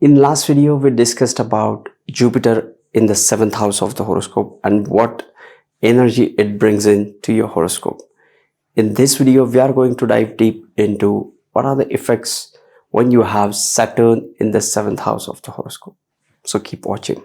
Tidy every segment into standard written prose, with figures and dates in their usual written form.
In last video, we discussed about Jupiter in the 7th house of the horoscope and what energy it brings in to your horoscope. In this video, we are going to dive deep into what are the effects when you have Saturn in the 7th house of the horoscope. So keep watching.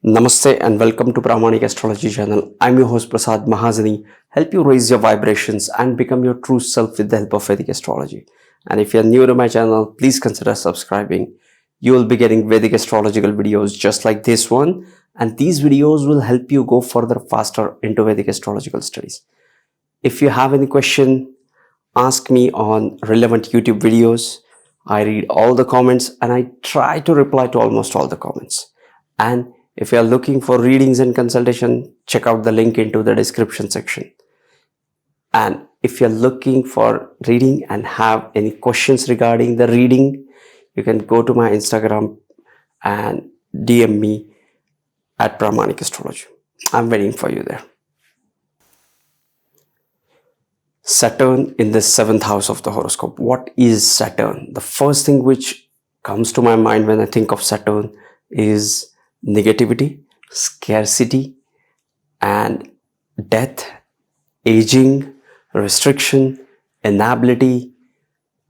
Namaste and welcome to Pramanik Astrology channel. I'm your host Prasad Mahazani. Help you raise your vibrations and become your true self with the help of Vedic astrology. And if you're new to my channel, please consider subscribing. You will be getting Vedic astrological videos just like this one. And these videos will help you go further faster into Vedic astrological studies. If you have any question, ask me on relevant YouTube videos. I read all the comments and I try to reply to almost all the comments. And if you are looking for readings and consultation, check out the link into the description section. And if you're looking for reading and have any questions regarding the reading, you can go to my Instagram and DM me at Pramanik Astrology. I'm waiting for you there. Saturn in the 7th house of the horoscope. What is Saturn? The first thing which comes to my mind when I think of Saturn is negativity, scarcity, and death, aging, restriction, inability,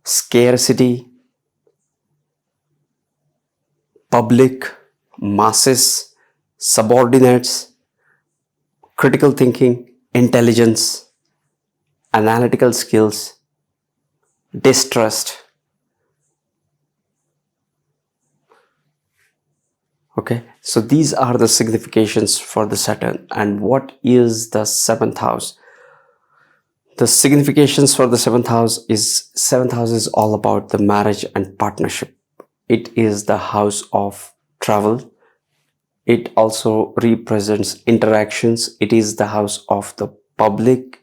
scarcity, public, masses, subordinates, critical thinking, intelligence, analytical skills, distrust. Okay, so these are the significations for the Saturn. And what is the 7th house? The significations for the 7th house is all about the marriage and partnership. It is the house of travel. It also represents interactions. It is the house of the public.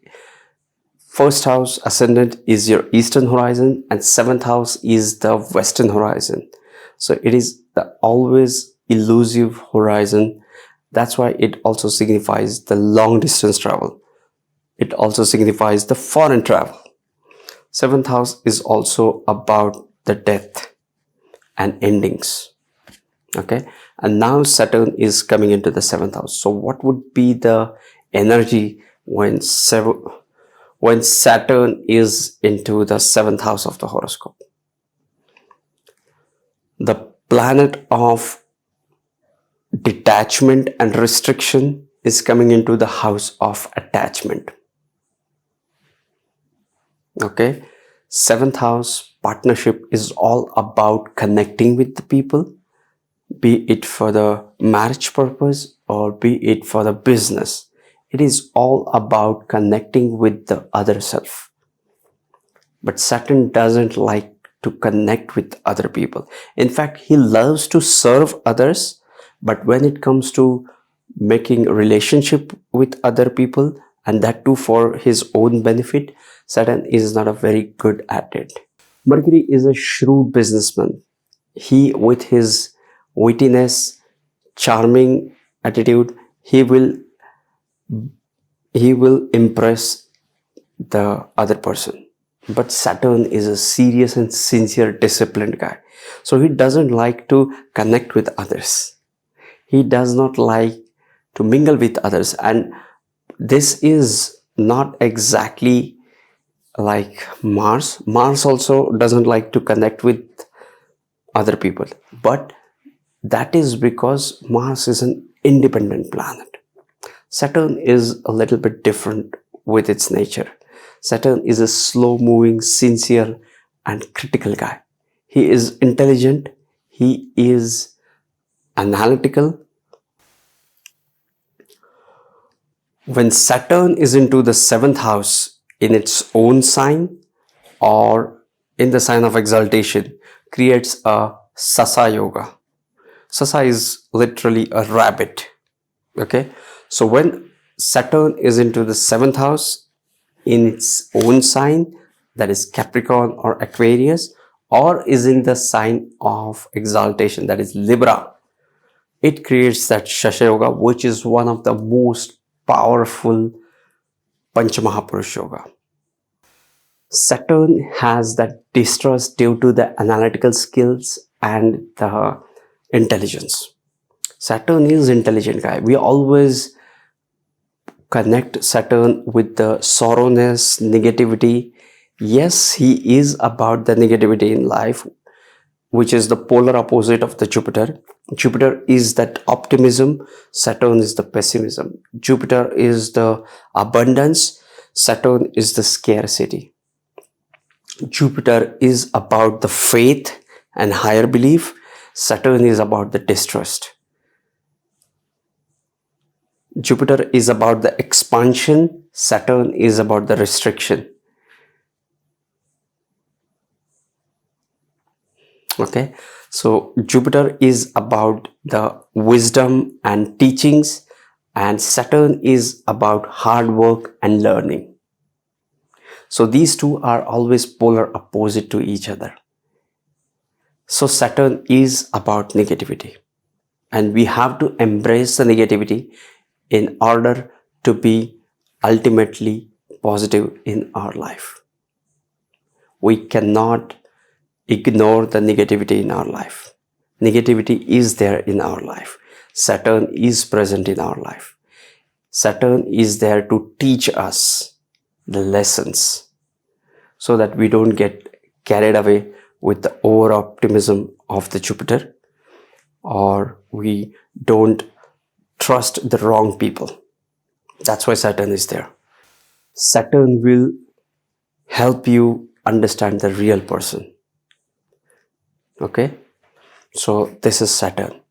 First house, ascendant, is your eastern horizon, and 7th house is the western horizon. So it is the always elusive horizon. That's why it also signifies the long distance travel. It also signifies the foreign travel. 7th house is also about the death and endings. Okay, and now Saturn is coming into the 7th house. So what would be the energy when Saturn is into the 7th house of the horoscope? The planet of detachment and restriction is coming into the house of attachment. Okay, 7th house partnership is all about connecting with the people, be it for the marriage purpose or be it for the business. It is all about connecting with the other self. But Saturn doesn't like to connect with other people. In fact, he loves to serve others. But when it comes to making a relationship with other people, and that too for his own benefit, Saturn is not a very good at it. Mercury is a shrewd businessman. He, with his wittiness, charming attitude, he will impress the other person. But Saturn is a serious and sincere, disciplined guy. So he doesn't like to connect with others. He does not like to mingle with others. And this is not exactly like Mars. Mars also doesn't like to connect with other people. But that is because Mars is an independent planet. Saturn is a little bit different with its nature. Saturn is a slow-moving, sincere, and critical guy. He is intelligent. He is analytical. When Saturn is into the 7th house in its own sign or in the sign of exaltation, creates a Sasa yoga. Sasa is literally a rabbit. Okay, so when Saturn is into the 7th house in its own sign, that is Capricorn or Aquarius, or is in the sign of exaltation, that is Libra, it creates that Shasha Yoga, which is one of the most powerful Panchamahapurush Yoga. Saturn has that distrust due to the analytical skills and the intelligence. Saturn is intelligent guy. We always connect Saturn with the sorrowness, negativity. Yes, he is about the negativity in life, which is the polar opposite of the Jupiter. Jupiter is that optimism, Saturn is the pessimism. Jupiter is the abundance, Saturn is the scarcity. Jupiter is about the faith and higher belief, Saturn is about the distrust. Jupiter is about the expansion, Saturn is about the restriction. Okay, so Jupiter is about the wisdom and teachings, and Saturn is about hard work and learning. So these two are always polar opposite to each other. So Saturn is about negativity, and we have to embrace the negativity in order to be ultimately positive in our life. We cannot ignore the negativity in our life. Negativity is there in our life. Saturn is present in our life. Saturn is there to teach us the lessons so that we don't get carried away with the over optimism of the Jupiter, or we don't trust the wrong people. That's why Saturn is there. Saturn will help you understand the real person. Okay, so this is Saturn.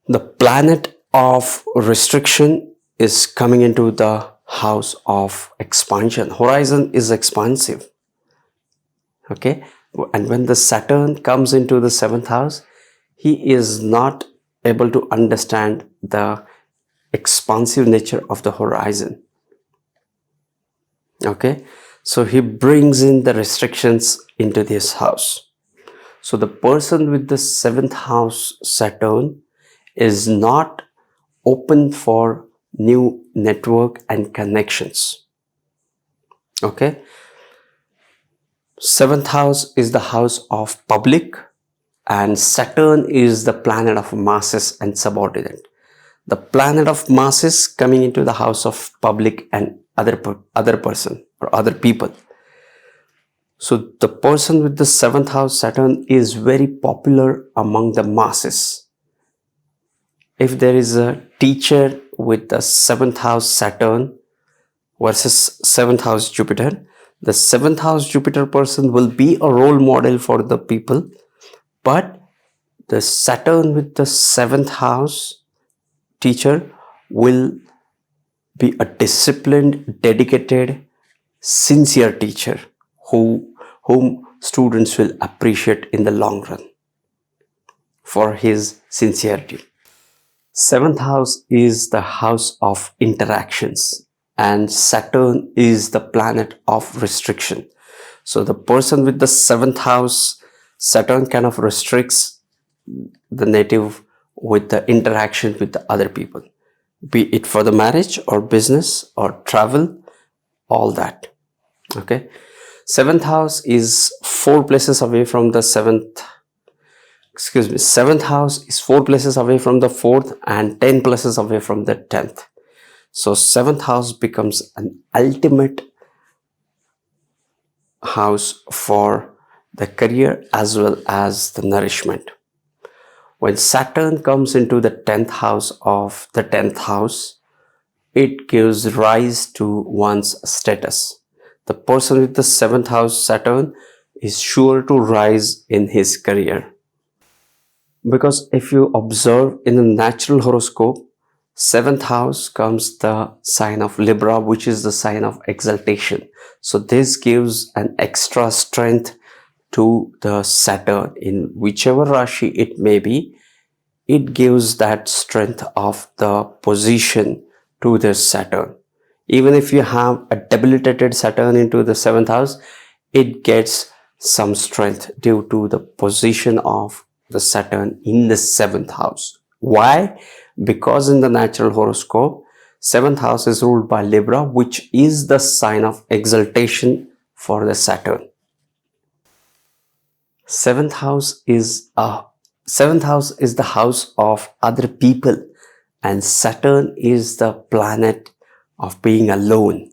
The planet of restriction is coming into the house of expansion. Horizon is expansive. Okay, and when the Saturn comes into the 7th house, he is not able to understand the expansive nature of the horizon. Okay, so he brings in the restrictions into this house. So the person with the 7th house Saturn is not open for new network and connections. Okay, 7th house is the house of public, and Saturn is the planet of masses and subordinate. The planet of masses coming into the house of public and other person or other people. So the person with the 7th house Saturn is very popular among the masses. If there is a teacher with the 7th house Saturn versus 7th house Jupiter, the 7th house Jupiter person will be a role model for the people, but the Saturn with the 7th house teacher will be a disciplined, dedicated, sincere teacher whom students will appreciate in the long run for his sincerity. 7th house is the house of interactions, and Saturn is the planet of restriction. So the person with the 7th house Saturn kind of restricts the native with the interaction with the other people, be it for the marriage or business or travel, all that. Okay, 7th house is 4 places away from the 7th. 7th house is 4 places away from the 4th and 10 places away from the 10th. So 7th house becomes an ultimate house for the career as well as the nourishment. When Saturn comes into the 10th house of the 10th house, it gives rise to one's status. The person with the 7th house Saturn is sure to rise in his career. Because if you observe in the natural horoscope, 7th house comes the sign of Libra, which is the sign of exaltation. So this gives an extra strength to the Saturn in whichever Rashi it may be. It gives that strength of the position to the Saturn. Even if you have a debilitated Saturn into the 7th house, it gets some strength due to the position of the Saturn in the 7th house. Why? Because in the natural horoscope, 7th house is ruled by Libra, which is the sign of exaltation for the Saturn. 7th house is the house of other people, and Saturn is the planet of being alone.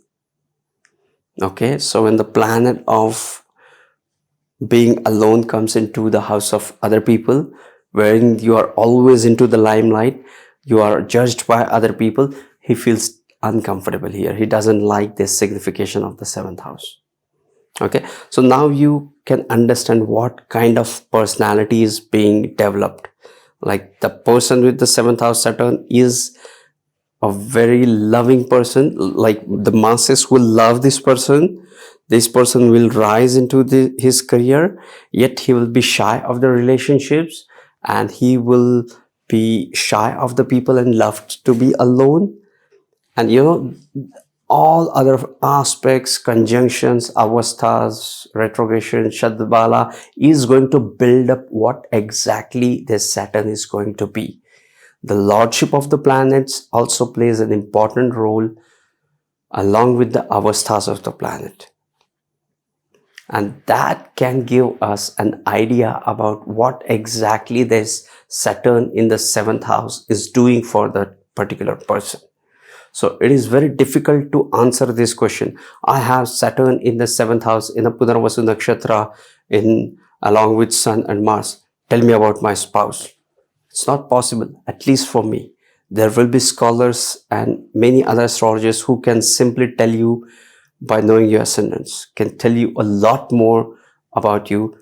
Okay, so when the planet of being alone comes into the house of other people, wherein you are always into the limelight, you are judged by other people, he feels uncomfortable here. He doesn't like this signification of the 7th house. Okay, so now you can understand what kind of personality is being developed. Like the person with the 7th house Saturn is a very loving person. Like the masses will love this person. This person will rise into his career, yet he will be shy of the relationships, and he will be shy of the people and love to be alone. And you know, all other aspects, conjunctions, avasthas, retrogression, shadbala is going to build up what exactly this Saturn is going to be. The lordship of the planets also plays an important role along with the avasthas of the planet. And that can give us an idea about what exactly this Saturn in the 7th house is doing for that particular person. So it is very difficult to answer this question. I have Saturn in the 7th house in a Punarvasu Nakshatra along with Sun and Mars. Tell me about my spouse. It's not possible, at least for me. There will be scholars and many other astrologers who can simply tell you by knowing your ascendants, can tell you a lot more about you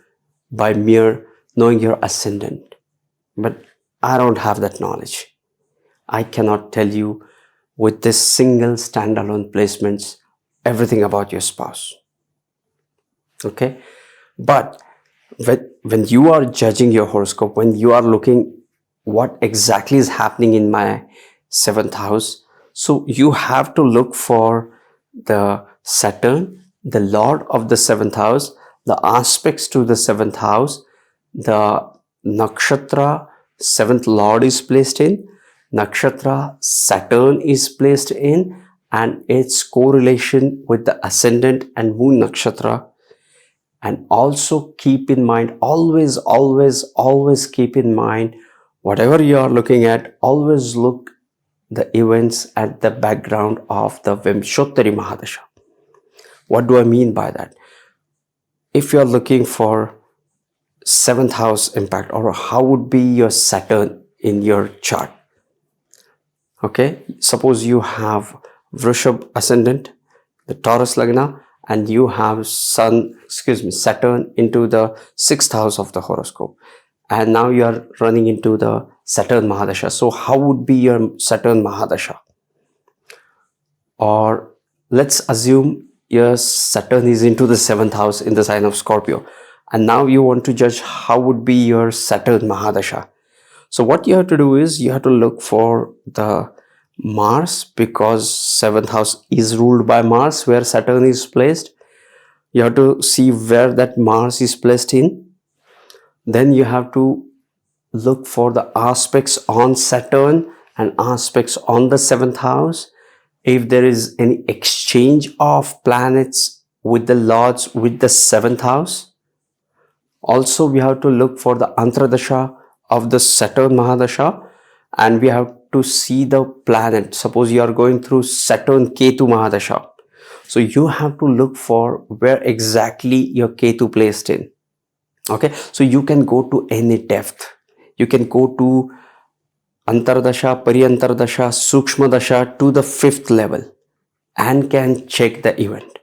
by mere knowing your ascendant. But I don't have that knowledge. I cannot tell you with this single standalone placements everything about your spouse. Okay, but when you are judging your horoscope, when you are looking what exactly is happening in my 7th house, so you have to look for the Saturn, the lord of the 7th house, the aspects to the 7th house, the nakshatra 7th lord is placed in, nakshatra Saturn is placed in, and its correlation with the ascendant and moon nakshatra. And also keep in mind, always keep in mind, whatever you are looking at, always look the events at the background of the Vimshottari Mahadasha. What do I mean by that? If you are looking for 7th house impact, or how would be your Saturn in your chart? Okay, suppose you have Vrishab ascendant, the Taurus Lagna, and you have Saturn into the 6th house of the horoscope. And now you are running into the Saturn Mahadasha. So how would be your Saturn Mahadasha? Or let's assume your Saturn is into the 7th house in the sign of Scorpio. And now you want to judge how would be your Saturn Mahadasha. So what you have to do is you have to look for the Mars, because 7th house is ruled by Mars, where Saturn is placed. You have to see where that Mars is placed in. Then you have to look for the aspects on Saturn and aspects on the 7th house. If there is any exchange of planets with the lords with the 7th house. Also, we have to look for the Antradasha of the Saturn Mahadasha, and we have to see the planet. Suppose you are going through Saturn Ketu Mahadasha. So you have to look for where exactly your Ketu placed in. Okay, so you can go to any depth. You can go to Antardasha, Pariyantardasha, Sukshma Dasha to the 5th level and can check the event.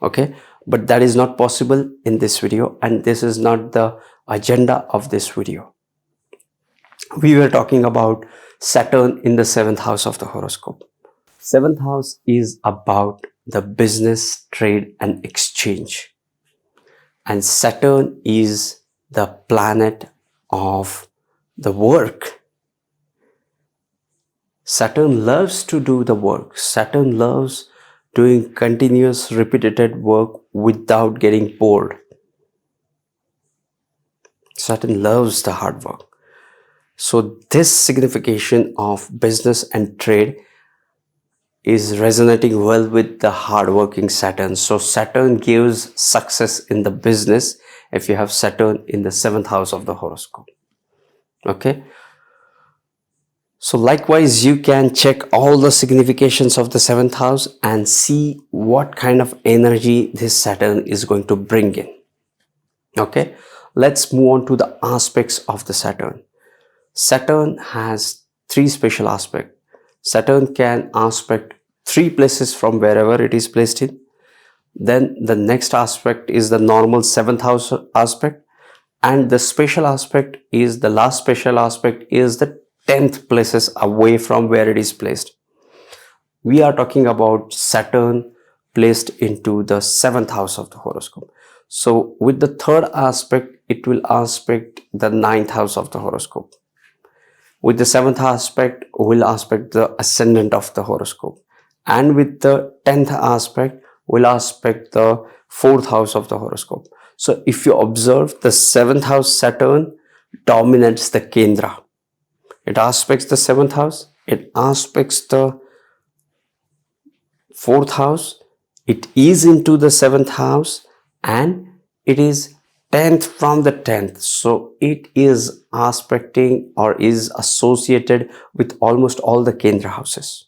Okay, but that is not possible in this video, and this is not the agenda of this video. We were talking about Saturn in the 7th house of the horoscope. 7th house is about the business, trade, and exchange. And Saturn is the planet of the work. Saturn loves to do the work. Saturn loves doing continuous repeated work without getting bored. Saturn loves the hard work. So this signification of business and trade is resonating well with the hardworking Saturn. So Saturn gives success in the business if you have Saturn in the 7th house of the horoscope. Okay. So likewise, you can check all the significations of the 7th house and see what kind of energy this Saturn is going to bring in. Okay. Let's move on to the aspects of the Saturn. Saturn has 3 special aspects. Saturn can aspect 3 places from wherever it is placed in. Then the next aspect is the normal 7th house aspect, and the special aspect is the last special aspect is the 10th places away from where it is placed. We are talking about Saturn placed into the 7th house of the horoscope. So with the 3rd aspect, it will aspect the 9th house of the horoscope. With the 7th aspect, will aspect the ascendant of the horoscope. And with the 10th aspect, will aspect the 4th house of the horoscope. So if you observe, the 7th house Saturn dominates the Kendra. It aspects the 7th house, it aspects the 4th house, it is into the 7th house, and it is 10th from the 10th. So it is aspecting or is associated with almost all the Kendra houses,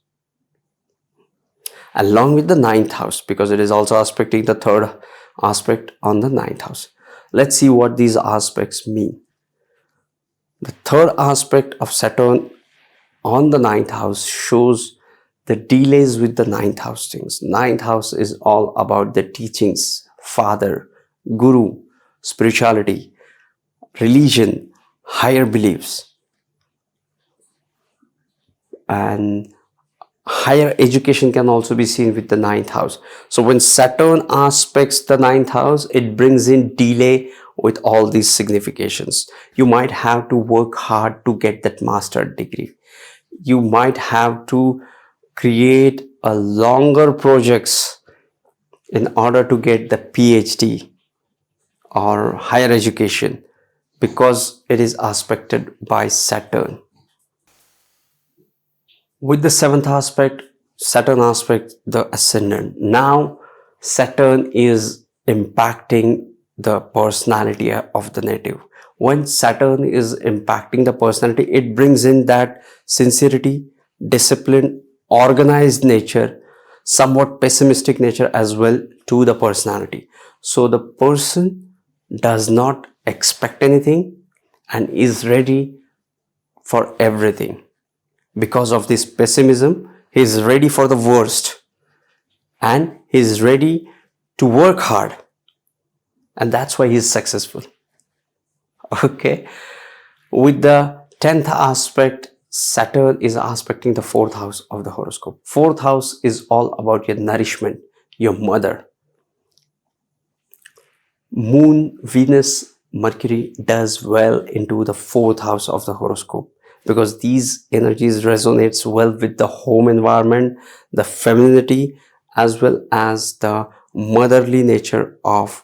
along with the 9th house, because it is also aspecting the 3rd aspect on the 9th house. Let's see what these aspects mean. The 3rd aspect of Saturn on the 9th house shows the delays with the 9th house things. 9th house is all about the teachings, father, guru, spirituality, religion, higher beliefs, and higher education can also be seen with the 9th house. So when Saturn aspects the 9th house, it brings in delay with all these significations. You might have to work hard to get that master degree. You might have to create a longer projects in order to get the PhD or higher education, because it is aspected by Saturn. With the 7th aspect, Saturn aspect the ascendant. Now Saturn is impacting the personality of the native. When Saturn is impacting the personality, it brings in that sincerity, discipline, organized nature, somewhat pessimistic nature as well to the personality. So the person does not expect anything and is ready for everything. Because of this pessimism, he is ready for the worst and he is ready to work hard, and that's why he is successful. Okay. With the 10th aspect, Saturn is aspecting the 4th house of the horoscope. 4th house is all about your nourishment, your mother. Moon, Venus, Mercury does well into the 4th house of the horoscope, because these energies resonates well with the home environment, the femininity, as well as the motherly nature of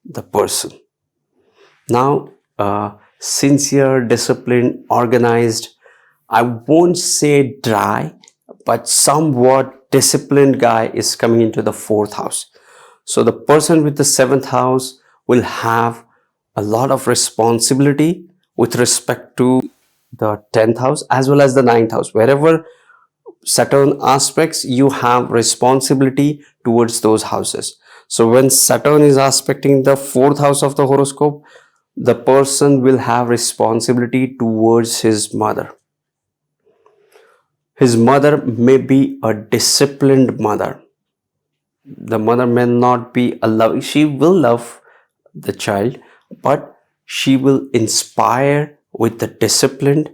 the person. Now, sincere, disciplined, organized, I won't say dry, but somewhat disciplined guy is coming into the 4th house. So the person with the 7th house will have a lot of responsibility with respect to the 10th house as well as the 9th house. Wherever Saturn aspects, you have responsibility towards those houses. So when Saturn is aspecting the 4th house of the horoscope, the person will have responsibility towards his mother. His mother may be a disciplined mother. The mother may not be a love, she will love the child, but she will inspire with the discipline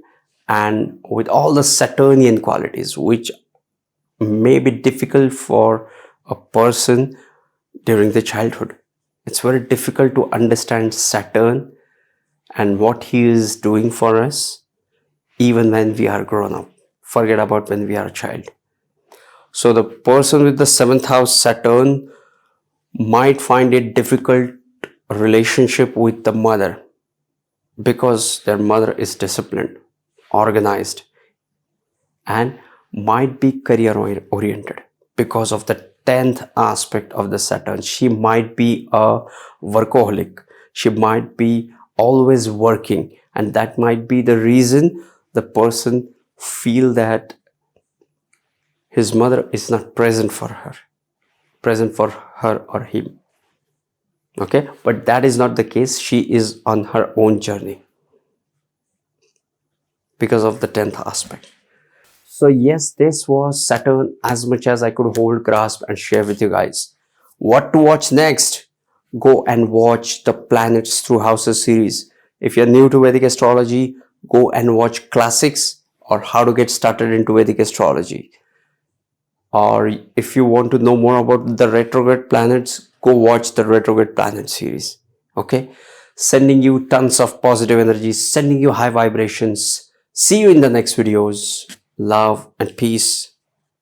and with all the Saturnian qualities, which may be difficult for a person during the childhood. It's very difficult to understand Saturn and what he is doing for us even when we are grown up. Forget about when we are a child. So the person with the 7th house Saturn might find it difficult relationship with the mother, because their mother is disciplined, organized, and might be career oriented because of the 10th aspect of the Saturn. She might be a workaholic. She might be always working, and that might be the reason the person feel that his mother is not present for her or him. Okay, but that is not the case. She is on her own journey because of the 10th aspect. So yes, this was Saturn as much as I could hold, grasp and share with you guys. What to watch next? Go and watch the Planets Through Houses series. If you're new to Vedic astrology, go and watch classics or how to get started into Vedic astrology. Or if you want to know more about the retrograde planets, go watch the retrograde planet series. Okay, sending you tons of positive energy, sending you high vibrations. See you in the next videos. Love and peace.